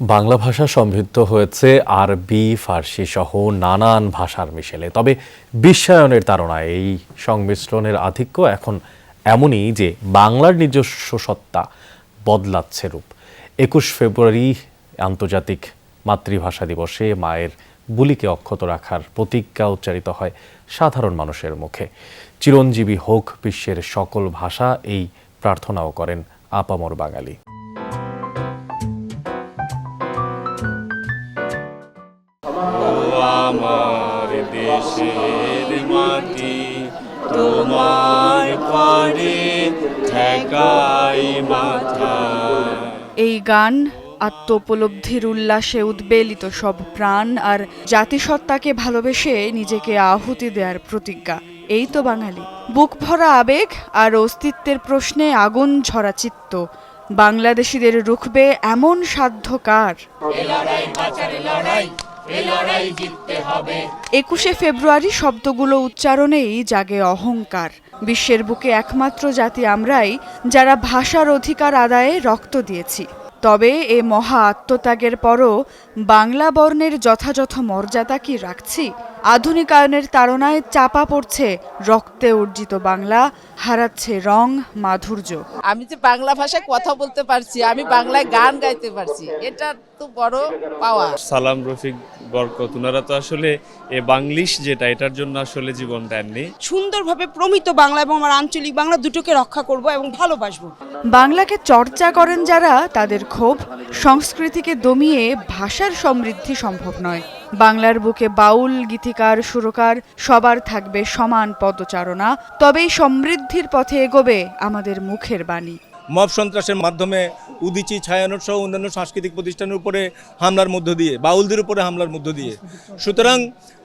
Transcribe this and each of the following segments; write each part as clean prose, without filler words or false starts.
বাংলা ভাষা সমৃদ্ধ হয়েছে আরবি, ফার্সি সহ নানান ভাষার মিশেলে। তবে বিশ্বায়নের তাড়নায় এই সংমিশ্রণের আধিক্য এখন এমনই যে বাংলার নিজস্ব সত্তা বদলাচ্ছে রূপ। ২১ ফেব্রুয়ারি আন্তর্জাতিক মাতৃভাষা দিবসে মায়ের বুলিকে অক্ষত রাখার প্রতিজ্ঞা উচ্চারিত হয় সাধারণ মানুষের মুখে। চিরঞ্জীবী হোক বিশ্বের সকল ভাষা, এই প্রার্থনাও করেন আপামর বাঙালি। আমার দেশের মাটি তোমার পারে ঠেকাই মাথা। এই গান আত্মোপলব্ধির উল্লাসে উদ্বেলিত সব প্রাণ আর জাতিসত্তাকে ভালোবেসে নিজেকে আহুতি দেওয়ার প্রতিজ্ঞা। এই তো বাঙালি, বুক ভরা আবেগ আর অস্তিত্বের প্রশ্নে আগুন ঝরা চিত্ত। বাংলাদেশিদের রুখবে এমন সাধ্য কার? ২১শে ফেব্রুয়ারি শব্দগুলো উচ্চারণেই জাগে অহংকার। বিশ্বের বুকে একমাত্র জাতি আমরাই যারা ভাষার অধিকার আদায়ে রক্ত দিয়েছি। তবে এ মহা আত্মত্যাগের পরও বাংলা বর্ণের যথাযথ মর্যাদা কি রাখছি? আধুনিকায়নের তাড়নায় চাপা পড়ছে রক্তে অর্জিত বাংলা, হারাচ্ছে রং মাধুর্য। আমি যে বাংলা ভাষায় কথা বলতে পারছি, আমি বাংলায় গান গাইতে পারছি, এটা তো বড় পাওয়া। সালাম, রফিক, বরকত, ওনারা তো আসলে বাংলিশ যেটা, এটার জন্য আসলে জীবন দেননি। সুন্দরভাবে প্রমিত বাংলা এবং আমার আঞ্চলিক বাংলা দুটোকে রক্ষা করব এবং ভালোবাসবো। বাংলাকে চর্চা করেন যারা, তাদের ক্ষোভ সংস্কৃতিকে দমিয়ে ভাষার সমৃদ্ধি সম্ভব নয়। বাংলার বুকে বাউল, গীতিকার, সুরকার সবার থাকবে সমান পদচারণা। তবেই সমৃদ্ধির পথে এগোবে আমাদের মুখের বাণী। মব সন্ত্রাসের মাধ্যমে উদীচী, ছায়ানট সহ অন্যান্য সাংস্কৃতিক প্রতিষ্ঠানের উপরে হামলার মধ্য দিয়ে, বাউলদের উপরে হামলার মধ্য দিয়ে, সুতরাং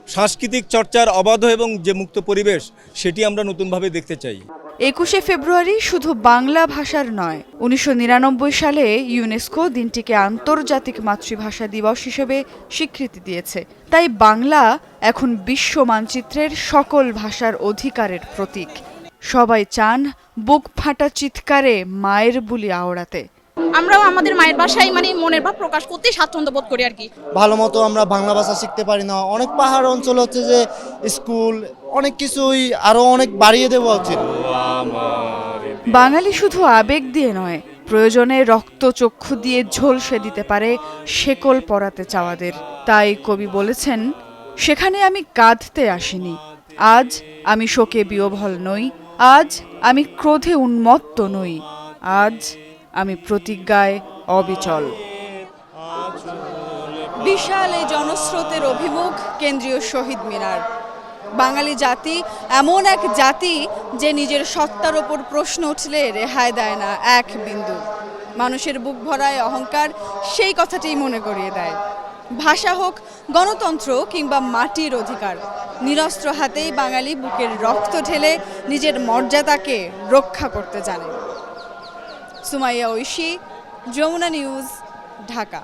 সাংস্কৃতিক চর্চার অবাধ এবং যে মুক্ত পরিবেশ, সেটি আমরা নতুনভাবে দেখতে চাই। ২১শে ফেব্রুয়ারি শুধু বাংলা ভাষার নয়, ১৯৯৯ সালে ইউনেস্কো দিনটিকে আন্তর্জাতিক মাতৃভাষা দিবস হিসেবে স্বীকৃতি দিয়েছে। তাই বাংলা এখন বিশ্ব মানচিত্রের সকল ভাষার অধিকারের প্রতীক। সবাই চান বুক ফাটা চিৎকারে মায়ের বুলি আওড়াতে। আমরাও আমাদের মায়ের ভাষায় মনের ভাব প্রকাশ করতে স্বাচ্ছন্দ্য বোধ করি আর কি। ভালো মতো আমরা বাংলা ভাষা শিখতে পারি না। অনেক পাহাড় অঞ্চল হচ্ছে যে স্কুল, অনেক কিছুই আরো অনেক বাড়িয়ে দেওয়া উচিত। বাঙালি শুধু আবেগ দিয়ে নয়, প্রয়োজনে রক্ত চক্ষু দিয়ে ঝলসে দিতে পারে শেকল পরাতে চাওয়াদের। তাই কবি বলেছেন, সেখানে আমি কাঁদতে আসিনি, আজ আমি শোকে বিহ্বল নই, আজ আমি ক্রোধে উন্মত্ত নই, আজ আমি প্রতিজ্ঞায় অবিচল। বিশাল এই জনস্রোতের অভিমুখ কেন্দ্রীয় শহীদ মিনার। বাঙালি জাতি এমন এক জাতি যে নিজের সত্তার ওপর প্রশ্ন উঠলে রেহাই দেয় না এক বিন্দু। মানুষের বুক ভরায় অহংকার সেই কথাটিই মনে করিয়ে দেয়। ভাষা হোক গণতন্ত্র কিংবা মাটির অধিকার, নিরস্ত্র হাতেই বাঙালি বুকের রক্ত ঢেলে নিজের মর্যাদাকে রক্ষা করতে জানে। সুমাইয়া ঐশী, যমুনা নিউজ, ঢাকা।